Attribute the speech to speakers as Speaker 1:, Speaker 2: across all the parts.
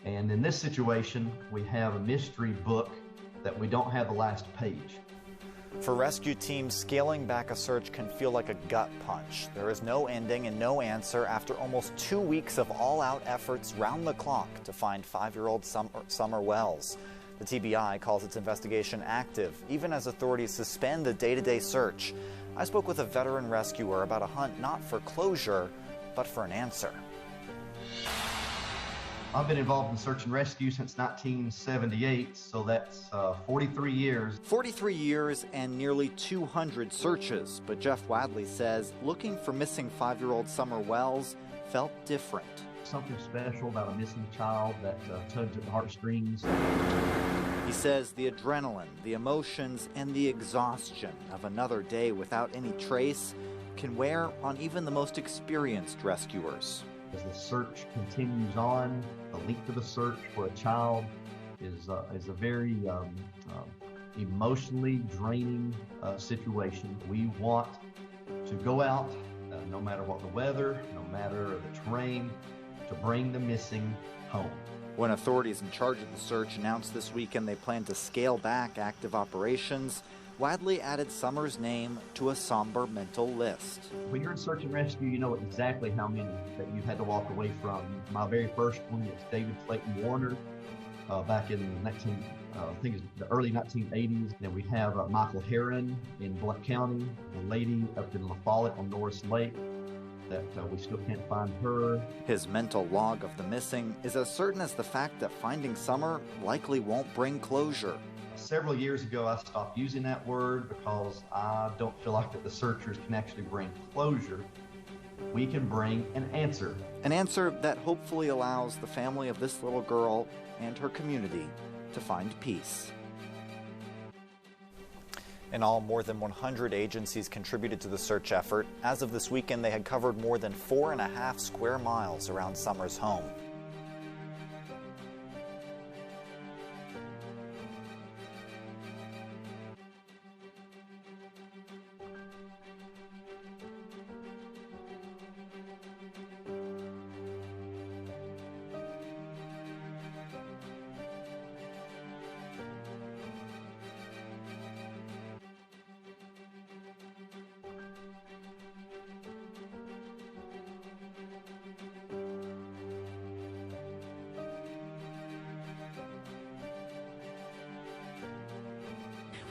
Speaker 1: And in this situation, we have a mystery book that we don't have the last page.
Speaker 2: For rescue teams, scaling back a search can feel like a gut punch. There is no ending and no answer after almost 2 weeks of all-out efforts round the clock to find 5-year-old Summer Wells. The TBI calls its investigation active, even as authorities suspend the day-to-day search. I spoke with a veteran rescuer about a hunt not for closure, but for an answer.
Speaker 1: I've been involved in search and rescue since 1978, so that's 43 years.
Speaker 2: 43 years and nearly 200 searches, but Jeff Wadley says looking for missing 5-year-old Summer Wells felt different.
Speaker 1: Something special about a missing child that tugs at the heartstrings.
Speaker 2: He says the adrenaline, the emotions, and the exhaustion of another day without any trace can wear on even the most experienced rescuers.
Speaker 1: As the search continues on, the length of the search for a child is a very emotionally draining situation. We want to go out, no matter what the weather, no matter the terrain, to bring the missing home.
Speaker 2: When authorities in charge of the search announced this weekend they plan to scale back active operations, Wadley added Summer's name to a somber mental list.
Speaker 1: When you're in search and rescue, you know exactly how many that you've had to walk away from. My very first one is David Clayton Warner, back in the early 1980s. Then we have Michael Heron in Blount County, a lady up in La Follette on Norris Lake that we still can't find her.
Speaker 2: His mental log of the missing is as certain as the fact that finding Summer likely won't bring closure.
Speaker 1: Several years ago, I stopped using that word because I don't feel like that the searchers can actually bring closure. We can bring an answer.
Speaker 2: An answer that hopefully allows the family of this little girl and her community to find peace. In all, more than 100 agencies contributed to the search effort. As of this weekend, they had covered more than 4.5 square miles around Summer's home.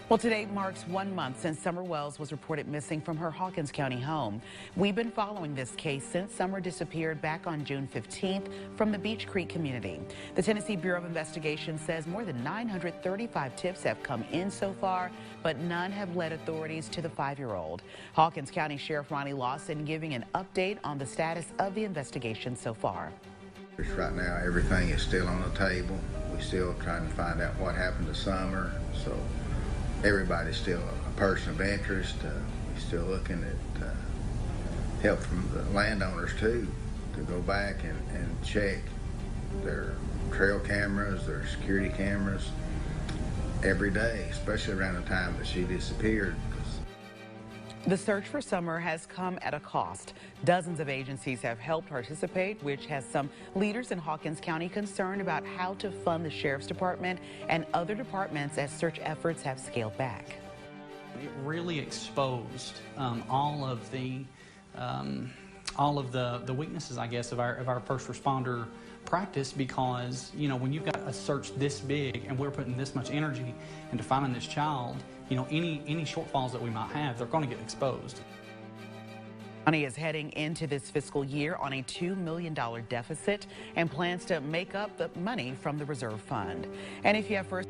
Speaker 3: Well, today marks 1 month since Summer Wells was reported missing from her Hawkins County home. We've been following this case since Summer disappeared back on June 15th from the Beach Creek community. The Tennessee Bureau of Investigation says more than 935 tips have come in so far, but none have led authorities to the 5-year-old. Hawkins County Sheriff Ronnie Lawson giving an update on the status of the investigation so far.
Speaker 4: Right now, everything is still on the table. We're still trying to find out what happened to Summer. So everybody's still a person of interest. We're still looking at help from the landowners too, to go back and check their trail cameras, their security cameras every day, especially around the time that she disappeared.
Speaker 3: The search for Summer has come at a cost. Dozens of agencies have helped participate, which has some leaders in Hawkins County concerned about how to fund the Sheriff's Department and other departments as search efforts have scaled back.
Speaker 5: It really exposed all of the weaknesses, I guess, of our first responder practice, because, you know, when you've got a search this big and we're putting this much energy into finding this child, you know, any shortfalls that we might have, they're going to get exposed.
Speaker 3: County is heading into this fiscal year on a $2 million deficit and plans to make up the money from the reserve fund. And if you have first